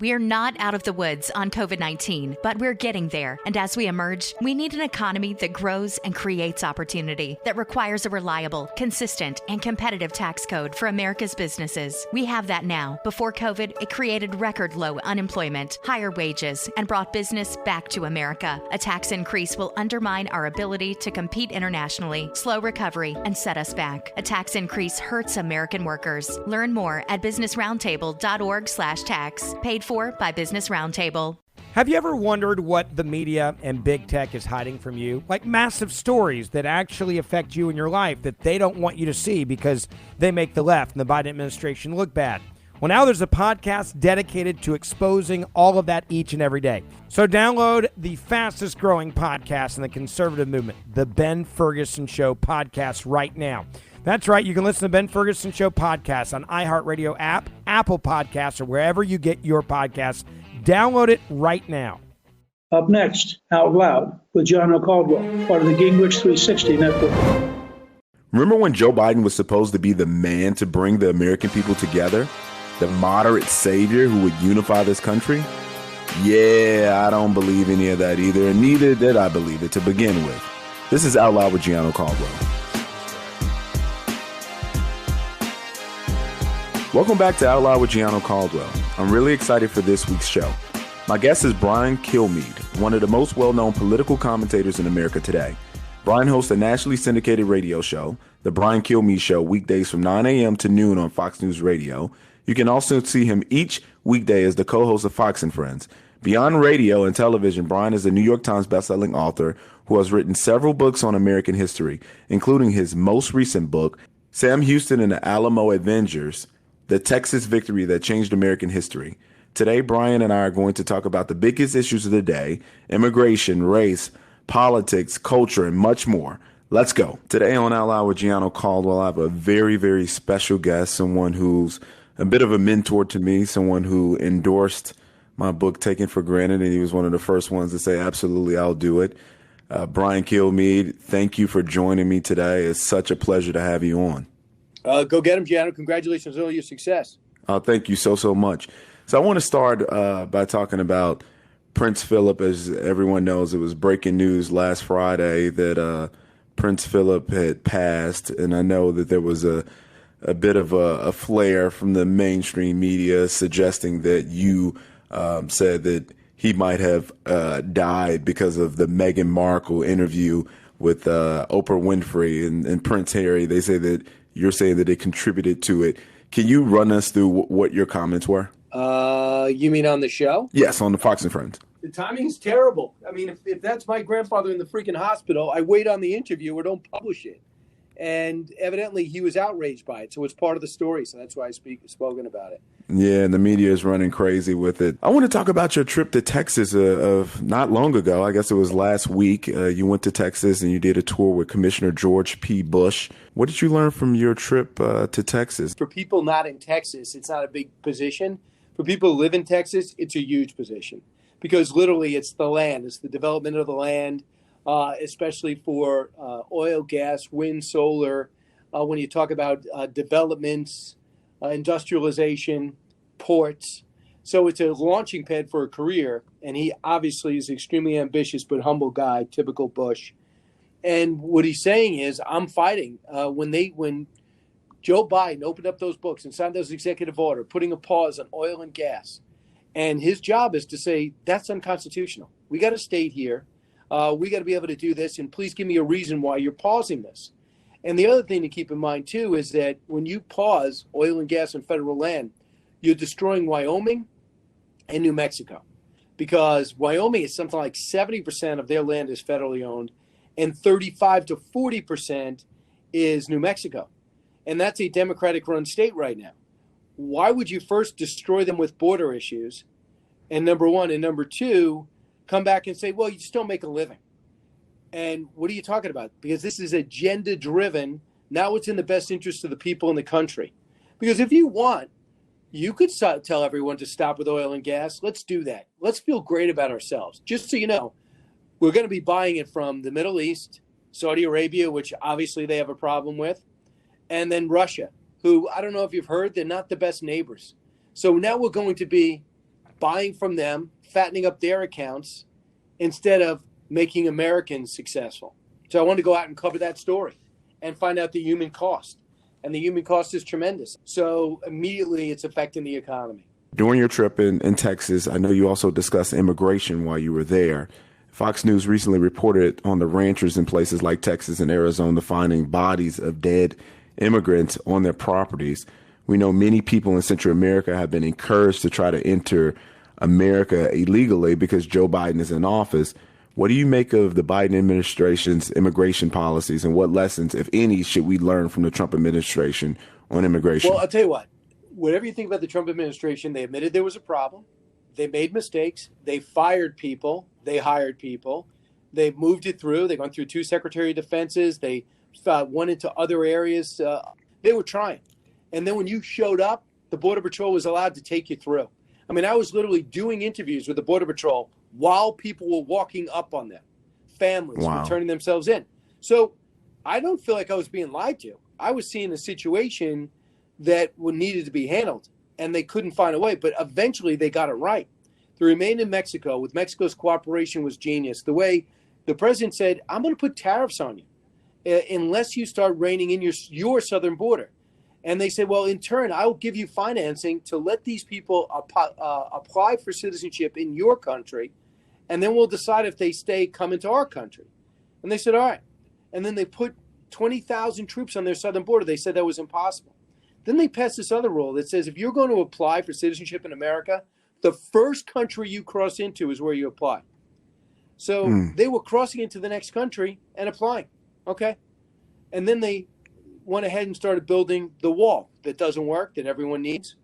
We are not out of the woods on COVID-19, but we're getting there. And as we emerge, we need an economy that grows and creates opportunity, that requires a reliable, consistent, and competitive tax code for America's businesses. We have that now. Before COVID, it created record low unemployment, higher wages, and brought business back to America. A tax increase will undermine our ability to compete internationally, slow recovery, and set us back. A tax increase hurts American workers. Learn more at businessroundtable.org/tax. Paid for by Business Roundtable. Have you ever wondered what the media and big tech is hiding from you? Like massive stories that actually affect you in your life that they don't want you to see because they make the left and the Biden administration look bad. Well, now there's a podcast dedicated to exposing all of that each and every day. So download the fastest growing podcast in the conservative movement, the Ben Ferguson Show podcast, right now. That's right. You can listen to Ben Ferguson Show podcast on iHeartRadio app, Apple Podcasts, or wherever you get your podcasts. Download it right now. Up next, Out Loud with Gianno Caldwell, part of the Gingrich 360 Network. Remember when Joe Biden was supposed to be the man to bring the American people together? The moderate savior who would unify this country? Yeah, I don't believe any of that either, and neither did I believe it to begin with. This is Out Loud with Gianno Caldwell. Welcome back to Out Loud with Gianno Caldwell. I'm really excited for this week's show. My guest is Brian Kilmeade, one of the most well-known political commentators in America today. Brian hosts a nationally syndicated radio show, The Brian Kilmeade Show, weekdays from 9 a.m. to noon on Fox News Radio. You can also see him each weekday as the co-host of Fox and Friends. Beyond radio and television, Brian is a New York Times bestselling author who has written several books on American history, including his most recent book, Sam Houston and the Alamo Avengers, The Texas Victory That Changed American History. Today, Brian and I are going to talk about the biggest issues of the day: immigration, race, politics, culture, and much more. Let's go. Today on Out Loud with Gianno Caldwell, I have a very, very special guest, someone who's a bit of a mentor to me, someone who endorsed my book, Taken for Granted, and he was one of the first ones to say, absolutely, I'll do it. Brian Kilmeade, thank you for joining me today. It's such a pleasure to have you on. Go get him, Gianno. Congratulations on all your success. Thank you so much. So I want to start by talking about Prince Philip. As everyone knows, it was breaking news last Friday that Prince Philip had passed, and I know that there was a bit of a flare from the mainstream media suggesting that you said that he might have died because of the Meghan Markle interview with Oprah Winfrey and Prince Harry. They say that you're saying that it contributed to it. Can you run us through what your comments were? You mean on the show? Yes, on the Fox and Friends. The timing's terrible. I mean, if that's my grandfather in the freaking hospital, I wait on the interview or don't publish it. And evidently he was outraged by it. So it's part of the story. So that's why I spoken about it. Yeah, and the media is running crazy with it. I want to talk about your trip to Texas of not long ago. I guess it was last week. You went to Texas and you did a tour with Commissioner George P. Bush. What did you learn from your trip to Texas? For people not in Texas, it's not a big position. For people who live in Texas, it's a huge position because literally it's the land. It's the development of the land, especially for oil, gas, wind, solar. When you talk about developments, industrialization, ports. So it's a launching pad for a career. And he obviously is extremely ambitious, but humble guy, typical Bush. And what he's saying is, I'm fighting. When Joe Biden opened up those books and signed those executive order, putting a pause on oil and gas. And his job is to say, that's unconstitutional. We got a state here. We got to be able to do this. And please give me a reason why you're pausing this. And the other thing to keep in mind, too, is that when you pause oil and gas on federal land, you're destroying Wyoming and New Mexico, because Wyoming is something like 70% of their land is federally owned and 35 to 40% is New Mexico. And that's a Democratic run state right now. Why would you first destroy them with border issues? And number one, and number two, come back and say, well, you just don't make a living. And what are you talking about? Because this is agenda driven. Now it's in the best interest of the people in the country. Because if you want, you could tell everyone to stop with oil and gas. Let's do that. Let's feel great about ourselves. Just so you know, we're going to be buying it from the Middle East, Saudi Arabia, which obviously they have a problem with, and then Russia, who I don't know if you've heard, they're not the best neighbors. So now we're going to be buying from them, fattening up their accounts instead of making Americans successful. So I wanted to go out and cover that story and find out the human cost. And the human cost is tremendous. So immediately it's affecting the economy. During your trip in Texas, I know you also discussed immigration while you were there. Fox News recently reported on the ranchers in places like Texas and Arizona finding bodies of dead immigrants on their properties. We know many people in Central America have been encouraged to try to enter America illegally because Joe Biden is in office. What do you make of the Biden administration's immigration policies, and what lessons, if any, should we learn from the Trump administration on immigration? Well, I'll tell you what, whatever you think about the Trump administration, they admitted there was a problem. They made mistakes. They fired people. They hired people. They moved it through. They've gone through 2 Secretary of Defenses. They went into other areas. They were trying. And then when you showed up, the Border Patrol was allowed to take you through. I mean, I was literally doing interviews with the Border Patrol while people were walking up on them. Families were turning themselves in. So I don't feel like I was being lied to. I was seeing a situation that needed to be handled, and they couldn't find a way. But eventually they got it right. They remained in Mexico. With Mexico's cooperation was genius. The way the president said, I'm going to put tariffs on you unless you start reining in your southern border. And they said, well, in turn, I'll give you financing to let these people apply for citizenship in your country, and then we'll decide if they come into our country. And they said, all right. And then they put 20,000 troops on their southern border. They said that was impossible. Then they passed this other rule that says if you're going to apply for citizenship in America, the first country you cross into is where you apply. So they were crossing into the next country and applying. Okay. And then they went ahead and started building the wall that doesn't work, that everyone needs.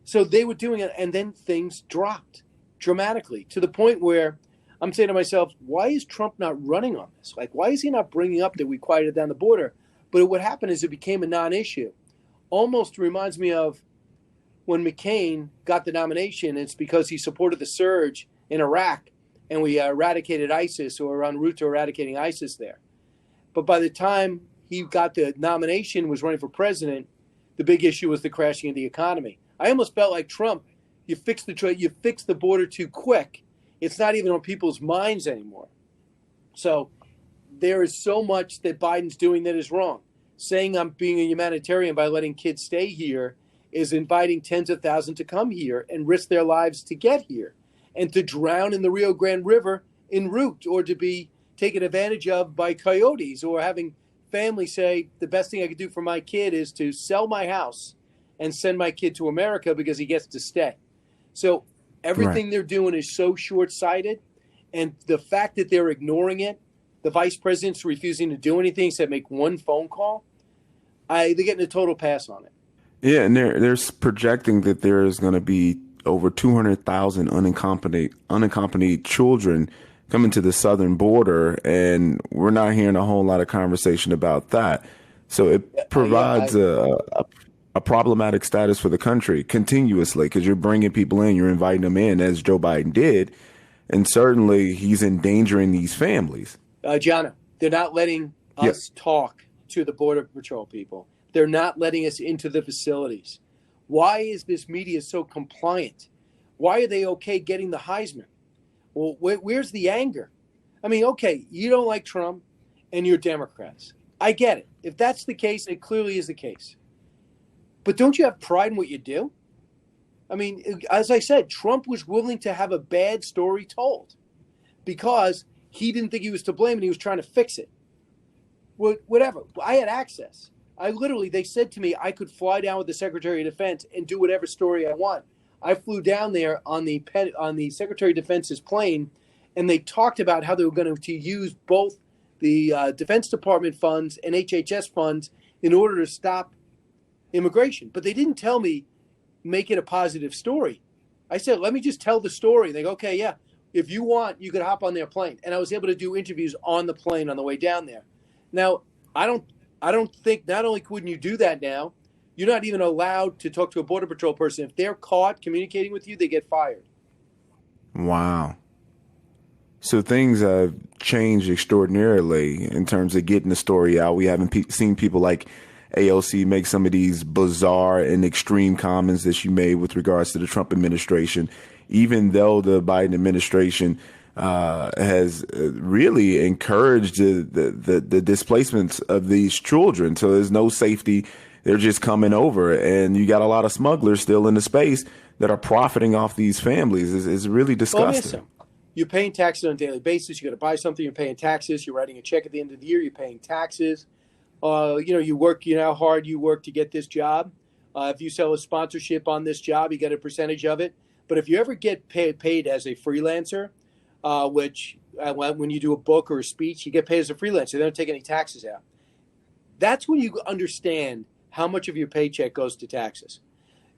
So they were doing it, and then things dropped dramatically to the point where I'm saying to myself, why is Trump not running on this? Like, why is he not bringing up that we quieted down the border? But what happened is it became a non-issue. Almost reminds me of when McCain got the nomination. It's because he supported the surge in Iraq, and we eradicated ISIS, or were en route to eradicating ISIS there. But by the time he got the nomination, was running for president, the big issue was the crashing of the economy. I almost felt like Trump, you fixed the border too quick. It's not even on people's minds anymore. So there is so much that Biden's doing that is wrong. Saying I'm being a humanitarian by letting kids stay here is inviting tens of thousands to come here and risk their lives to get here, and to drown in the Rio Grande River en route, or to be taken advantage of by coyotes, or having family say the best thing I could do for my kid is to sell my house and send my kid to America because he gets to stay. So everything they're doing is so short-sighted, and the fact that they're ignoring it, the vice president's refusing to do anything except make one phone call, they're getting a total pass on it. Yeah, and they're projecting that there is going to be over 200,000 unaccompanied children coming to the southern border, and we're not hearing a whole lot of conversation about that. So it provides a problematic status for the country continuously, because you're bringing people in, you're inviting them in, as Joe Biden did, and certainly he's endangering these families. Gianno, they're not letting us talk to the Border Patrol people. They're not letting us into the facilities. Why is this media so compliant? Why are they okay getting the Heisman? Well, where's the anger? I mean, okay, you don't like Trump and you're Democrats. I get it. If that's the case, it clearly is the case. But don't you have pride in what you do? I mean, as I said, Trump was willing to have a bad story told because he didn't think he was to blame and he was trying to fix it. Whatever. I had access. They said to me, I could fly down with the Secretary of Defense and do whatever story I want. I flew down there on the Secretary of Defense's plane, and they talked about how they were going to use both the Defense Department funds and HHS funds in order to stop immigration. But they didn't tell me, make it a positive story. I said, let me just tell the story. They go, okay, yeah, if you want, you could hop on their plane. And I was able to do interviews on the plane on the way down there. Now, I don't think, not only couldn't you do that now, you're not even allowed to talk to a Border Patrol person. If they're caught communicating with you, they get fired. Wow. So things have changed extraordinarily in terms of getting the story out. We haven't seen people like AOC make some of these bizarre and extreme comments that she made with regards to the Trump administration. even though the Biden administration has really encouraged the displacements of these children. So there's no safety. They're just coming over. And you got a lot of smugglers still in the space that are profiting off these families. Is really disgusting. Well, you're paying taxes on a daily basis. You got to buy something, you're paying taxes. You're writing a check at the end of the year, you're paying taxes. You work, how hard you work to get this job. If you sell a sponsorship on this job, you get a percentage of it. But if you ever get paid as a freelancer, which when you do a book or a speech, you get paid as a freelancer. They don't take any taxes out. That's when you understand how much of your paycheck goes to taxes.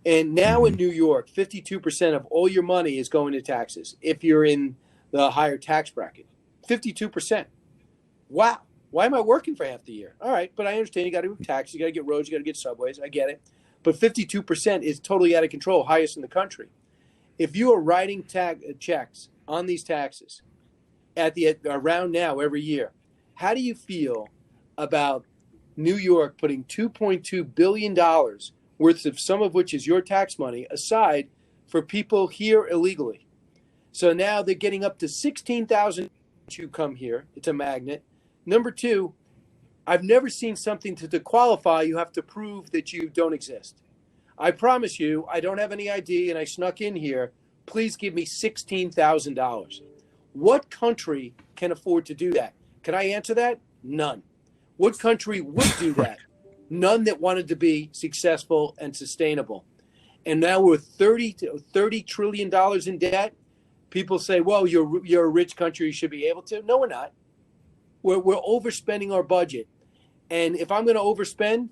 And now in New York, 52% of all your money is going to taxes if you're in the higher tax bracket. 52%. Wow. Why am I working for half the year? All right, but I understand you got to do taxes, you got to get roads, you got to get subways. I get it. But 52% is totally out of control, highest in the country. If you are writing checks on these taxes around now every year, how do you feel about New York putting $2.2 billion worth of, some of which is your tax money, aside for people here illegally? So now they're getting up to 16,000 to come here. It's a magnet. Number two, I've never seen something to qualify. You have to prove that you don't exist. I promise you, I don't have any ID and I snuck in here. Please give me $16,000. What country can afford to do that? Can I answer that? None. What country would do that? None that wanted to be successful and sustainable. And now we're $30 trillion in debt. People say, well, you're a rich country, you should be able to. No, we're not. We're overspending our budget. And if I'm going to overspend,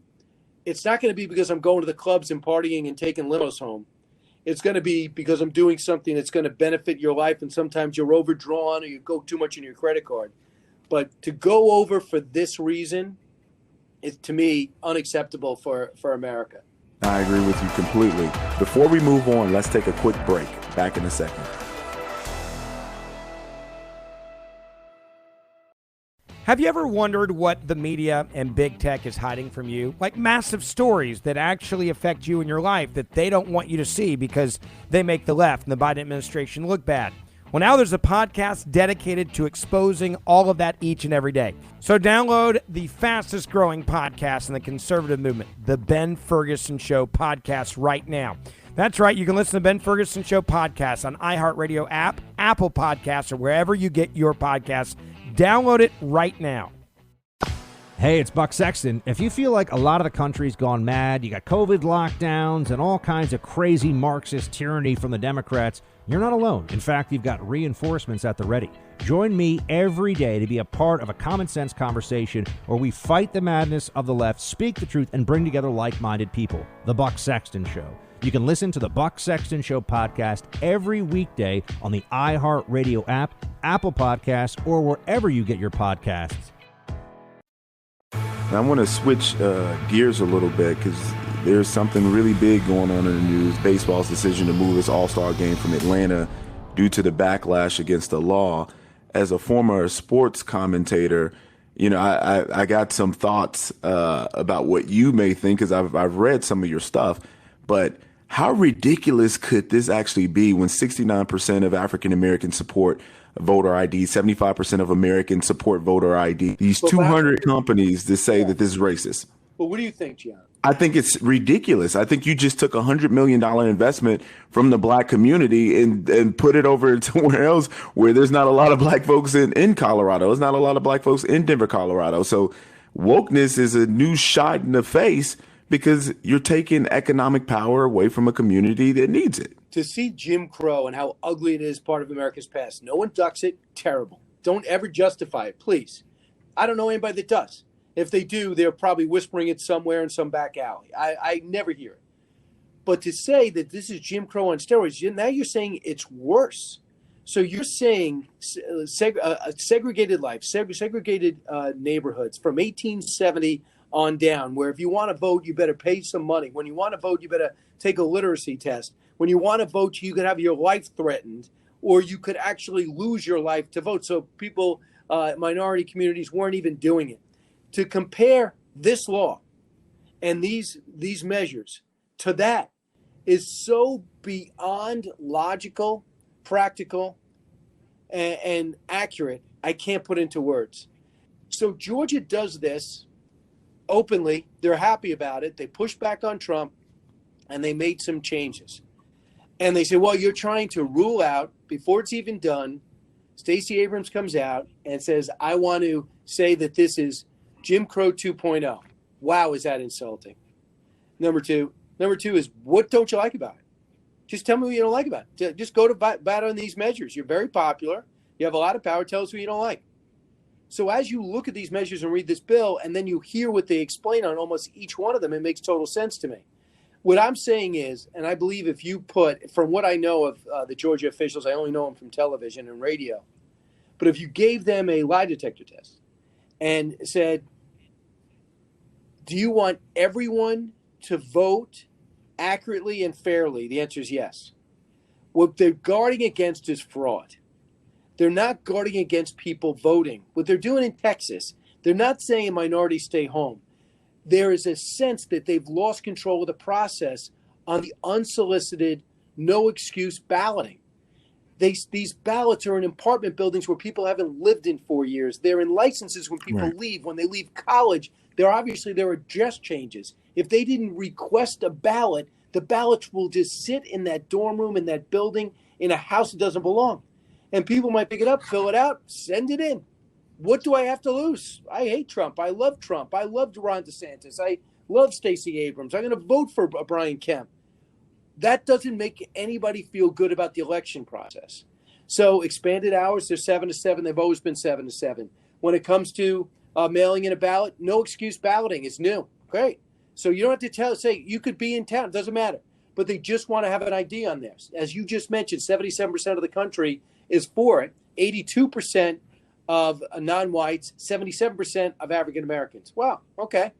it's not going to be because I'm going to the clubs and partying and taking limos home. It's going to be because I'm doing something that's going to benefit your life, and sometimes you're overdrawn or you go too much in your credit card. But to go over for this reason is, to me, unacceptable for America. I agree with you completely. Before we move on, let's take a quick break. Back in a second. Have you ever wondered what the media and big tech is hiding from you? Like massive stories that actually affect you in your life that they don't want you to see because they make the left and the Biden administration look bad. Well, now there's a podcast dedicated to exposing all of that each and every day. So download the fastest growing podcast in the conservative movement, the Ben Ferguson Show podcast, right now. That's right. You can listen to Ben Ferguson Show podcast on iHeartRadio app, Apple Podcasts, or wherever you get your podcasts. Download it right now. Hey, it's Buck Sexton. If you feel like a lot of the country's gone mad, you got COVID lockdowns and all kinds of crazy Marxist tyranny from the Democrats, you're not alone. In fact, you've got reinforcements at the ready. Join me every day to be a part of a common sense conversation where we fight the madness of the left, speak the truth, and bring together like-minded people. The Buck Sexton Show. You can listen to the Buck Sexton Show podcast every weekday on the iHeartRadio app, Apple Podcasts, or wherever you get your podcasts. I want to switch gears a little bit because there's something really big going on in the news. Baseball's decision to move its All-Star game from Atlanta due to the backlash against the law. As a former sports commentator, I got some thoughts about what you may think because I've read some of your stuff. But how ridiculous could this actually be when 69% of African Americans support voter ID, 75% of Americans support voter ID? These 200 companies that say that this is racist. Well, what do you think, Gianno? I think it's ridiculous. I think you just took $100 million investment from the black community and put it over somewhere else where there's not a lot of black folks in Colorado. There's not a lot of black folks in Denver, Colorado. So wokeness is a new shot in the face because you're taking economic power away from a community that needs it. To see Jim Crow and how ugly it is part of America's past, no one ducks it, terrible. Don't ever justify it, please. I don't know anybody that does. If they do, they're probably whispering it somewhere in some back alley. I never hear it. But to say that this is Jim Crow on steroids, now you're saying it's worse. So you're saying segregated life, segregated neighborhoods from 1870 on down, where if you want to vote, you better pay some money. When you want to vote, you better take a literacy test. When you want to vote, you could have your life threatened, or you could actually lose your life to vote. So people, minority communities weren't even doing it. To compare this law and these measures to that is so beyond logical practical, and accurate I can't put into words. So Georgia does this openly. They're happy about it. They push back on Trump, and they made some changes. And they say, well, you're trying to rule out, before it's even done, Stacey Abrams comes out and says, I want to say that this is Jim Crow 2.0. Wow, is that insulting? Number two is, what don't you like about it? Just tell me what you don't like about it. Just go to bat on these measures. You're very popular. You have a lot of power. Tell us what you don't like. So as you look at these measures and read this bill, and then you hear what they explain on almost each one of them, it makes total sense to me. What I'm saying is, and I believe if you put, from what I know of the Georgia officials, I only know them from television and radio, but if you gave them a lie detector test and said, do you want everyone to vote accurately and fairly? The answer is yes. What they're guarding against is fraud. They're not guarding against people voting. What they're doing in Texas, they're not saying minorities stay home. There is a sense that they've lost control of the process on the unsolicited, no excuse balloting. These ballots are in apartment buildings where people haven't lived in 4 years. They're in licenses when people leave. When they leave college, there are address changes. If they didn't request a ballot, the ballots will just sit in that dorm room, in that building, in a house that doesn't belong. And people might pick it up, fill it out, send it in. What do I have to lose? I hate Trump. I love Trump. I love Ron DeSantis. I love Stacey Abrams. I'm going to vote for Brian Kemp. That doesn't make anybody feel good about the election process. So expanded hours, they're 7 to 7. They've always been 7 to 7. When it comes to mailing in a ballot, no excuse balloting is new. Great. So you don't have to say you could be in town. It doesn't matter. But they just want to have an ID on there. As you just mentioned, 77% of the country is for it. 82% of non-whites, 77% of African Americans. Wow. Okay.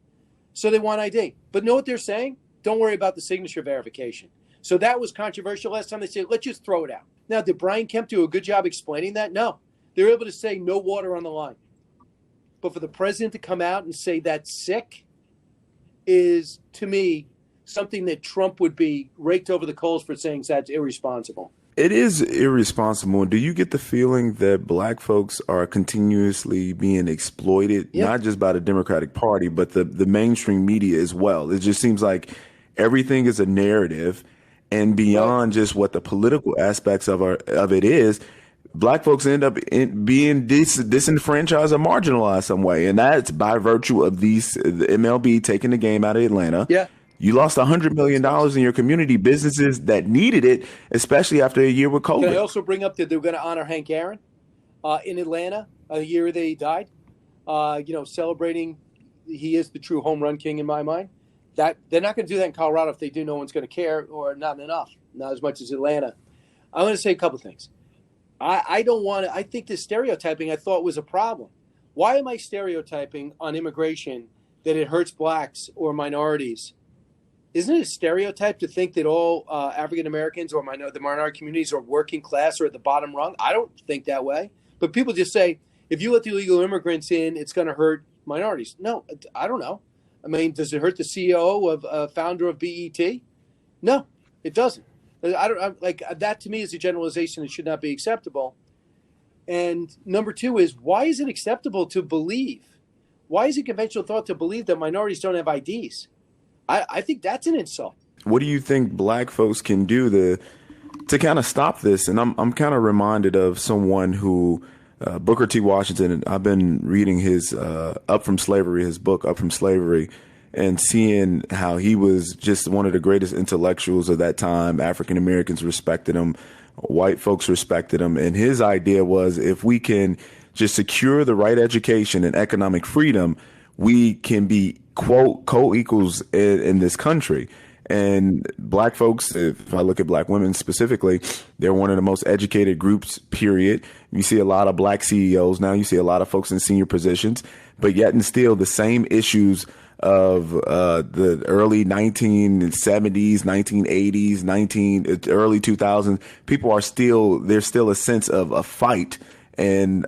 So they want ID. But know what they're saying? Don't worry about the signature verification. So that was controversial last time. They said, let's just throw it out. Now, did Brian Kemp do a good job explaining that? No. They were able to say no water on the line. But for the president to come out and say that's sick is, to me, something that Trump would be raked over the coals for, saying that's irresponsible. It is irresponsible. Do you get the feeling that black folks are continuously being exploited, not just by the Democratic Party, but the mainstream media as well? It just seems like everything is a narrative, and beyond just what the political aspects of it is, black folks end up being disenfranchised or marginalized some way. And that's by virtue of the MLB taking the game out of Atlanta. Yeah. You lost $100 million in your community, businesses that needed it, especially after a year with COVID. Can I also bring up that they're going to honor Hank Aaron in Atlanta, a year that he died, celebrating. He is the true home run king in my mind. That they're not going to do that in Colorado. If they do, no one's going to care, or not enough, not as much as Atlanta. I'm going to say a couple of things. I don't want to. I think this stereotyping I thought was a problem. Why am I stereotyping on immigration that it hurts blacks or minorities? Isn't it a stereotype to think that all African Americans or the minority communities are working class or at the bottom rung? I don't think that way. But people just say, if you let the illegal immigrants in, it's going to hurt minorities. No, I don't know. I mean, does it hurt the CEO founder of BET? No, it doesn't. That to me is a generalization that should not be acceptable. And number two is, why is it acceptable to believe? Why is it conventional thought to believe that minorities don't have IDs? I think that's an insult. What do you think black folks can do to kind of stop this? And I'm kind of reminded of someone who, Booker T. Washington, I've been reading his book, Up from Slavery, and seeing how he was just one of the greatest intellectuals of that time. African Americans respected him. White folks respected him. And his idea was, if we can just secure the right education and economic freedom, we can be, quote, co-equals in this country. And black folks, if I look at black women specifically, they're one of the most educated groups, period. You see a lot of black CEOs now. You see a lot of folks in senior positions, but yet and still the same issues of the early 1970s, 1980s, early 2000s. People are there's still a sense of a fight and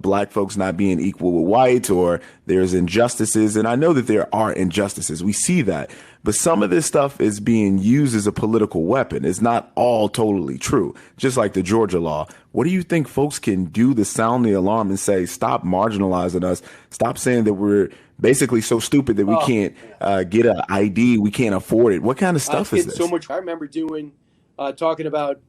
black folks not being equal with whites, or there's injustices. And I know that there are injustices. We see that. But some of this stuff is being used as a political weapon. It's not all totally true, just like the Georgia law. What do you think folks can do to sound the alarm and say, stop marginalizing us? Stop saying that we're basically so stupid that we can't get an ID. We can't afford it. What kind of stuff is this? So much. I remember talking about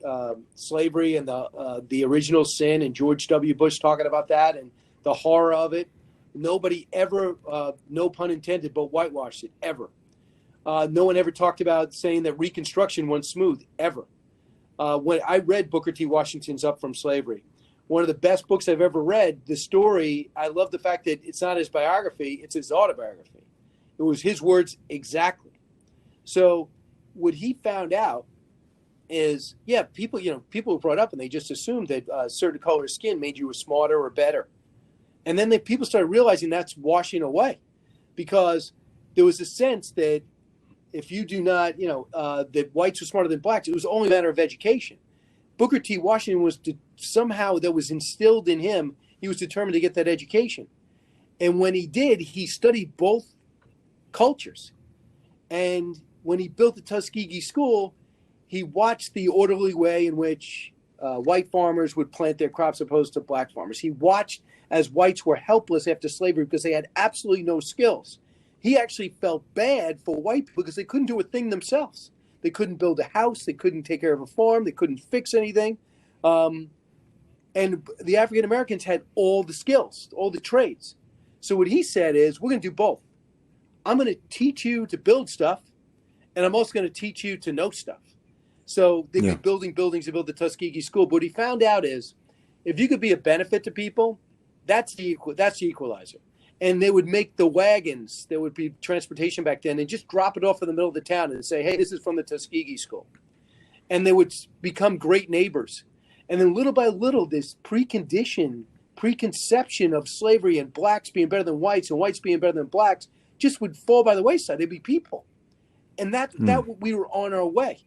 slavery and the original sin, and George W. Bush talking about that and the horror of it. Nobody ever, no pun intended, but whitewashed it, ever. No one ever talked about saying that Reconstruction went smooth, ever. When I read Booker T. Washington's Up from Slavery, one of the best books I've ever read, the story, I love the fact that it's not his biography, it's his autobiography. It was his words exactly. So what he found out is, people were brought up and they just assumed that a certain color of skin made you smarter or better. And then people started realizing that's washing away, because there was a sense that if you do not, that whites were smarter than blacks, it was only a matter of education. Booker T. Washington somehow that was instilled in him. He was determined to get that education. And when he did, he studied both cultures. And when he built the Tuskegee School, he watched the orderly way in which white farmers would plant their crops opposed to black farmers. He watched as whites were helpless after slavery because they had absolutely no skills. He actually felt bad for white people because they couldn't do a thing themselves. They couldn't build a house. They couldn't take care of a farm. They couldn't fix anything. And the African Americans had all the skills, all the trades. So what he said is, we're going to do both. I'm going to teach you to build stuff, and I'm also going to teach you to know stuff. So they'd be building buildings to build the Tuskegee School. But what he found out is, if you could be a benefit to people, that's the equalizer. And they would make the wagons, there would be transportation back then, and just drop it off in the middle of the town and say, hey, this is from the Tuskegee School. And they would become great neighbors. And then little by little, this preconception of slavery and blacks being better than whites and whites being better than blacks just would fall by the wayside. They'd be people. And that we were on our way.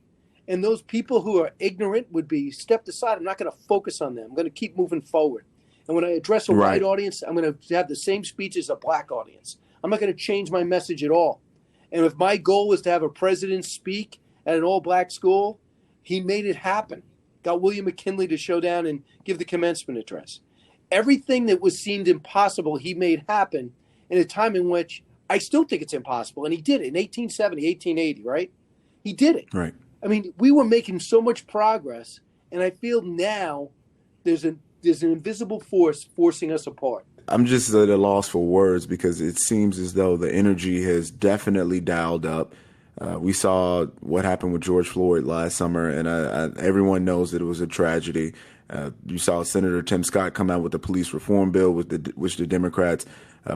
And those people who are ignorant would be stepped aside. I'm not going to focus on them. I'm going to keep moving forward. And when I address a white audience, I'm going to have the same speech as a black audience. I'm not going to change my message at all. And if my goal was to have a president speak at an all-black school, he made it happen. Got William McKinley to show down and give the commencement address. Everything that seemed impossible, he made happen in a time in which I still think it's impossible. And he did it in 1870, 1880, right? He did it. Right. I mean, we were making so much progress, and I feel now there's an invisible force forcing us apart. I'm just at a loss for words, because it seems as though the energy has definitely dialed up. We saw what happened with George Floyd last summer, and everyone knows that it was a tragedy. You saw Senator Tim Scott come out with the police reform bill, which the Democrats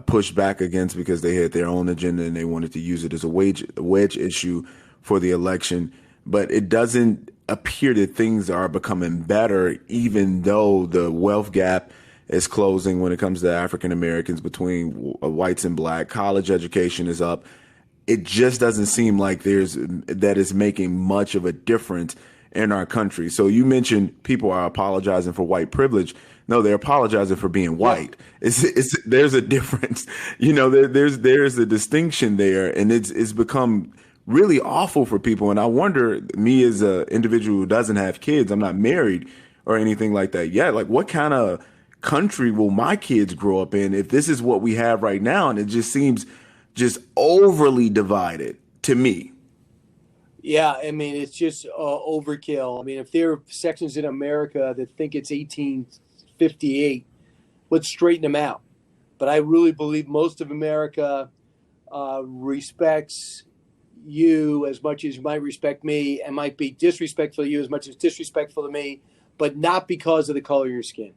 pushed back against because they had their own agenda and they wanted to use it as a wedge issue for the election. But it doesn't appear that things are becoming better, even though the wealth gap is closing when it comes to African Americans between whites and black. College education is up. It just doesn't seem like that is making much of a difference in our country. So you mentioned people are apologizing for white privilege. No, they're apologizing for being white. There's a difference. There's a distinction there, and it's become really awful for people. And I wonder, me as an individual who doesn't have kids, I'm not married or anything like that yet, like what kind of country will my kids grow up in if this is what we have right now? And it just seems just overly divided to me. Yeah, I mean, it's just overkill. I mean, if there are sections in America that think it's 1858, let's straighten them out. But I really believe most of America respects you as much as you might respect me, and might be disrespectful to you as much as disrespectful to me, but not because of the color of your skin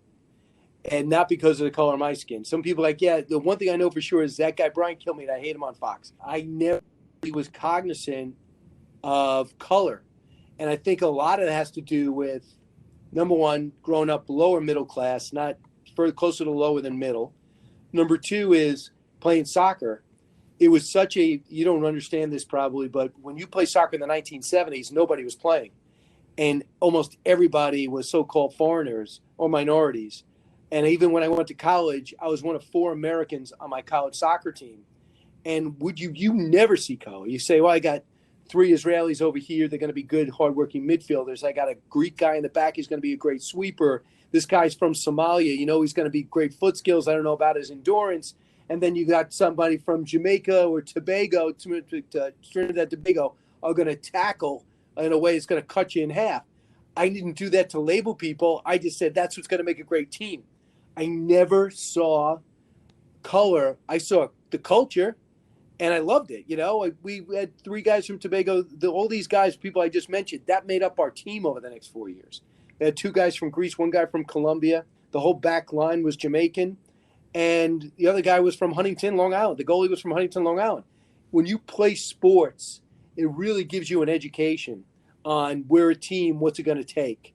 and not because of the color of my skin. Some people are like, yeah, the one thing I know for sure is that guy, Brian Kilmeade, I hate him on Fox. I never really was cognizant of color. And I think a lot of it has to do with, number one, growing up lower middle class, not further closer to lower than middle. Number two is playing soccer. It was you don't understand this probably, but when you play soccer in the 1970s, nobody was playing. And almost everybody was so-called foreigners or minorities. And even when I went to college, I was one of 4 Americans on my college soccer team. And you never see color. You say, well, I got 3 Israelis over here. They're going to be good, hardworking midfielders. I got a Greek guy in the back. He's going to be a great sweeper. This guy's from Somalia. He's going to be great foot skills. I don't know about his endurance. And then you got somebody from Jamaica or Tobago, Trinidad Tobago, are going to tackle in a way that's going to cut you in half. I didn't do that to label people. I just said that's what's going to make a great team. I never saw color. I saw the culture, and I loved it. We had 3 guys from Tobago. All these guys, people I just mentioned, that made up our team over the next 4 years. We had 2 guys from Greece, 1 guy from Colombia. The whole back line was Jamaican, and the other guy was from Huntington, Long Island. The goalie was from Huntington, Long Island. When you play sports, it really gives you an education on where a team, what's it going to take.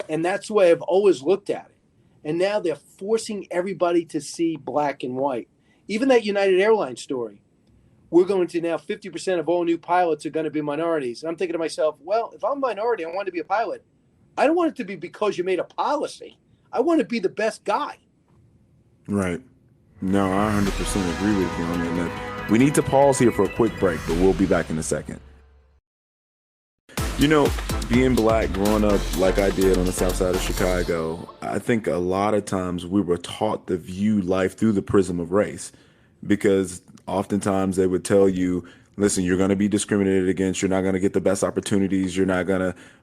And that's the way I've always looked at it. And now they're forcing everybody to see black and white. Even that United Airlines story, we're going to now 50% of all new pilots are going to be minorities. And I'm thinking to myself, well, if I'm a minority, I want to be a pilot. I don't want it to be because you made a policy. I want to be the best guy. Right. No, I 100% agree with you on that. We need to pause here for a quick break, but we'll be back in a second. Being black, growing up like I did on the south side of Chicago, I think a lot of times we were taught to view life through the prism of race, because oftentimes they would tell you, listen, you're going to be discriminated against. You're not going to get the best opportunities.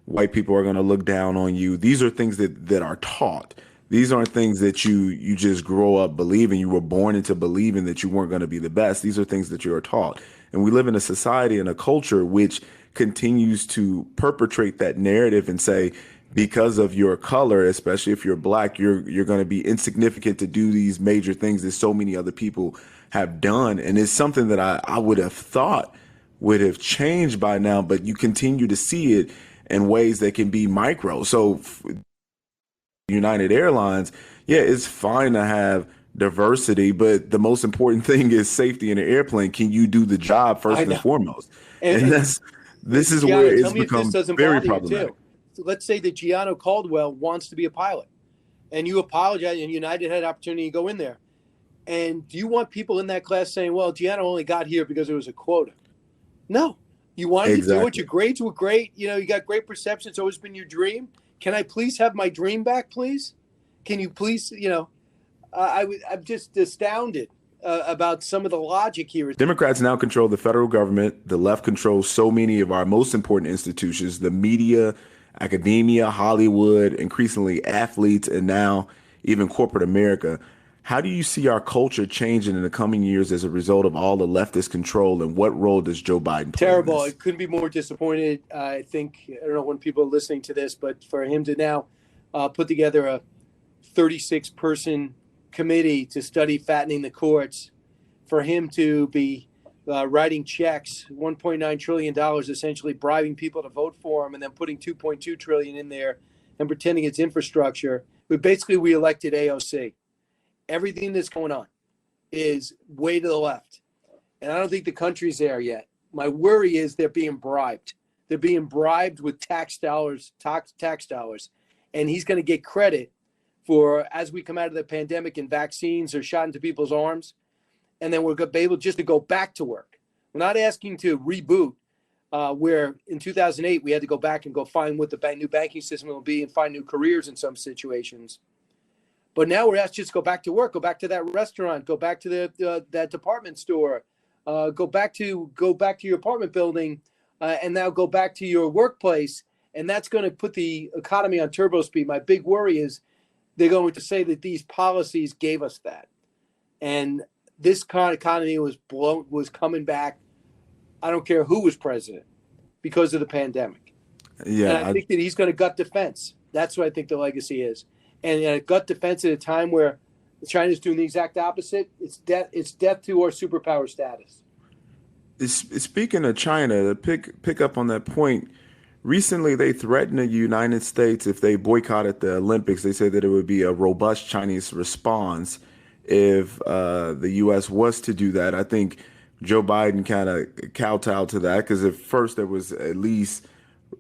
White people are going to look down on you. These are things that are taught. These aren't things that you just grow up believing. You were born into believing that you weren't going to be the best. These are things that you are taught. And we live in a society and a culture which continues to perpetrate that narrative and say, because of your color, especially if you're black, you're going to be insignificant to do these major things that so many other people have done. And it's something that I would have thought would have changed by now, but you continue to see it in ways that can be micro. So United Airlines, it's fine to have diversity, but the most important thing is safety in an airplane. Can you do the job first and foremost? And this is where it's become very problematic. So let's say that Gianno Caldwell wants to be a pilot, and you apologize, and United had an opportunity to go in there. And do you want people in that class saying, well, Gianno only got here because it was a quota? No. You wanted to do it. Your grades were great. You got great perception. It's always been your dream. Can I please have my dream back, please? Can you please, I'm just astounded about some of the logic here. Democrats now control the federal government. The left controls so many of our most important institutions, the media, academia, Hollywood, increasingly athletes, and now even corporate America. How do you see our culture changing in the coming years as a result of all the leftist control, and what role does Joe Biden play? Terrible. I couldn't be more disappointed. I don't know when people are listening to this, but for him to now put together a 36-person committee to study fattening the courts, for him to be writing checks, $1.9 trillion, essentially bribing people to vote for him, and then putting $2.2 trillion in there and pretending it's infrastructure. But basically, we elected AOC. Everything that's going on is way to the left. And I don't think the country's there yet. My worry is they're being bribed. They're being bribed with tax dollars. And he's going to get credit for, as we come out of the pandemic and vaccines are shot into people's arms, and then we're going to be able just to go back to work. We're not asking to reboot, where in 2008 we had to go back and go find what the new banking system will be and find new careers in some situations. But now we're asked just to go back to work, go back to that restaurant, go back to that department store, go back to your apartment building, and now go back to your workplace. And that's going to put the economy on turbo speed. My big worry is they're going to say that these policies gave us that. And this kind of economy was coming back. I don't care who was president because of the pandemic. Yeah, and I think that he's going to gut defense. That's what I think the legacy is. And a gut defense at a time where China's doing the exact opposite, it's death to our superpower status. Speaking of China, to pick up on that point, recently they threatened the United States if they boycotted the Olympics. They said that it would be a robust Chinese response if the U.S. was to do that. I think Joe Biden kind of kowtowed to that because at first there was at least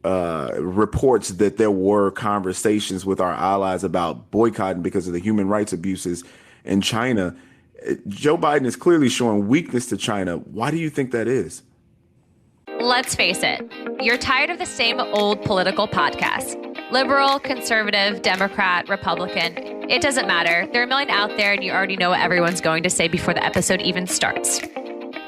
reports that there were conversations with our allies about boycotting because of the human rights abuses in China. Joe Biden is clearly showing weakness to China. Why do you think that is? Let's face it, you're tired of the same old political podcasts. Liberal, conservative, Democrat, Republican, it doesn't matter. There are a million out there and you already know what everyone's going to say before the episode even starts.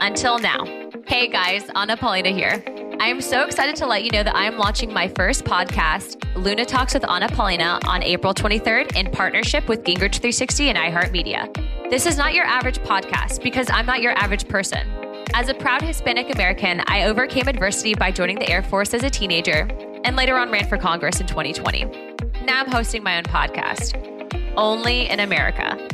Until now. Hey guys, Anna Paulina here. I am so excited to let you know that I am launching my first podcast, Luna Talks with Anna Paulina, on April 23rd in partnership with Gingrich 360 and iHeartMedia. This is not your average podcast because I'm not your average person. As a proud Hispanic American, I overcame adversity by joining the Air Force as a teenager and later on ran for Congress in 2020. Now I'm hosting my own podcast, Only in America.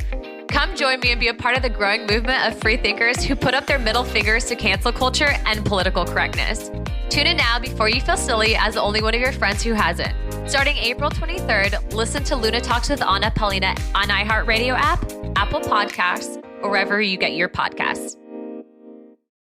Come join me and be a part of the growing movement of free thinkers who put up their middle fingers to cancel culture and political correctness. Tune in now before you feel silly as the only one of your friends who hasn't. Starting April 23rd, listen to Luna Talks with Anna Paulina on iHeartRadio app, Apple Podcasts, or wherever you get your podcasts.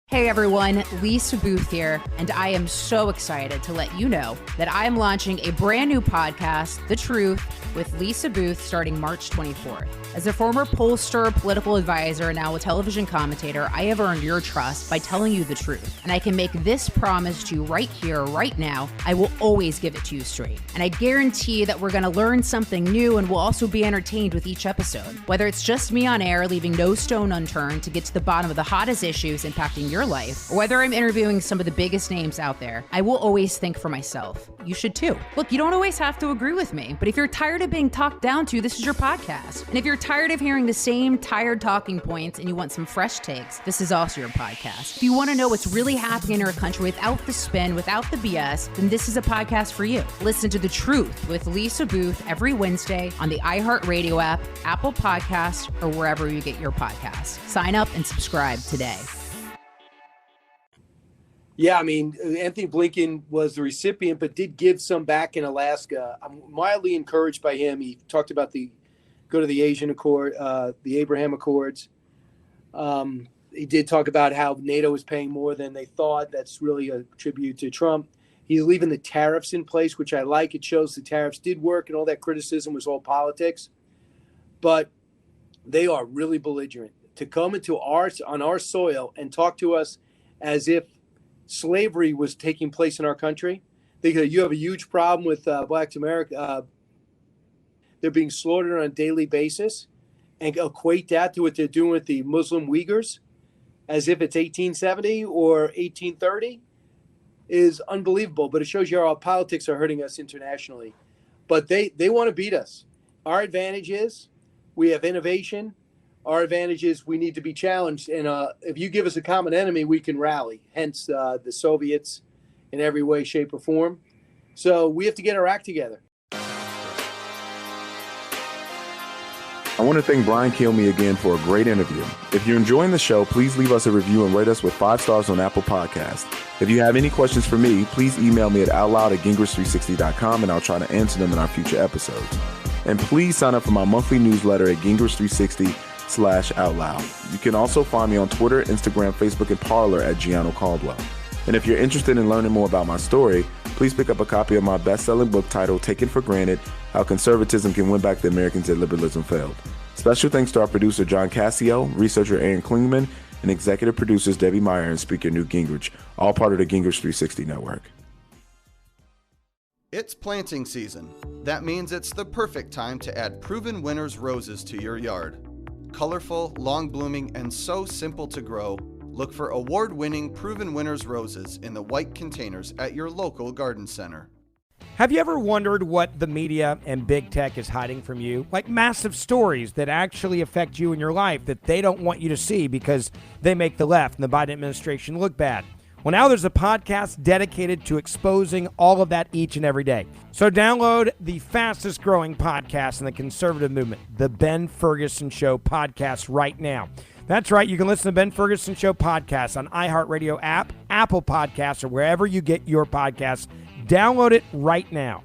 Hey everyone, Lisa Booth here, and I am so excited to let you know that I am launching a brand new podcast, The Truth, with Lisa Booth starting March 24th. As a former pollster, political advisor, and now a television commentator, I have earned your trust by telling you the truth. And I can make this promise to you right here, right now. I will always give it to you straight. And I guarantee that we're going to learn something new and we'll also be entertained with each episode. Whether it's just me on air, leaving no stone unturned to get to the bottom of the hottest issues impacting your life, or whether I'm interviewing some of the biggest names out there, I will always think for myself. You should too. Look, you don't always have to agree with me, but if you're tired of being talked down to, this is your podcast. And if you're tired of hearing the same tired talking points and you want some fresh takes, this is also your podcast. If you want to know what's really happening in our country without the spin, without the BS, then this is a podcast for you. Listen to The Truth with Lisa Booth every Wednesday on the iHeartRadio app, Apple Podcasts, or wherever you get your podcasts. Sign up and subscribe today. Yeah, I mean, Anthony Blinken was the recipient, but did give some back in Alaska. I'm mildly encouraged by him. He talked about go to the Asian Accord, the Abraham Accords. He did talk about how NATO is paying more than they thought. That's really a tribute to Trump. He's leaving the tariffs in place, which I like. It shows the tariffs did work and all that criticism was all politics. But they are really belligerent. To come on our soil and talk to us as if slavery was taking place in our country. You have a huge problem with Black America. They're being slaughtered on a daily basis, and equate that to what they're doing with the Muslim Uyghurs as if it's 1870 or 1830 is unbelievable. But it shows you how our politics are hurting us internationally. But they want to beat us. Our advantage is we have innovation. Our advantage is we need to be challenged. And if you give us a common enemy, we can rally, hence the Soviets in every way, shape, or form. So we have to get our act together. I want to thank Brian Kilmeade again for a great interview. If you're enjoying the show, please leave us a review and rate us with 5 stars on Apple Podcasts. If you have any questions for me, please email me at outloud@gingrich360.com and I'll try to answer them in our future episodes. And please sign up for my monthly newsletter at gingrich360/outloud. You can also find me on Twitter, Instagram, Facebook, and Parler at Gianno Caldwell. And if you're interested in learning more about my story, please pick up a copy of my best-selling book titled Taken for Granted: How Conservatism Can Win Back the Americans That Liberalism Failed. Special thanks to our producer, John Cassio, researcher Aaron Klingman, and executive producers Debbie Meyer and speaker Newt Gingrich, all part of the Gingrich 360 Network. It's planting season. That means it's the perfect time to add Proven Winners roses to your yard. Colorful, long-blooming, and so simple to grow, look for award-winning Proven Winners roses in the white containers at your local garden center. Have you ever wondered what the media and big tech is hiding from you? Like massive stories that actually affect you in your life that they don't want you to see because they make the left and the Biden administration look bad. Well, now there's a podcast dedicated to exposing all of that each and every day. So download the fastest growing podcast in the conservative movement, the Ben Ferguson Show podcast, right now. That's right. You can listen to Ben Ferguson Show podcast on iHeartRadio app, Apple Podcasts, or wherever you get your podcasts. Download it right now.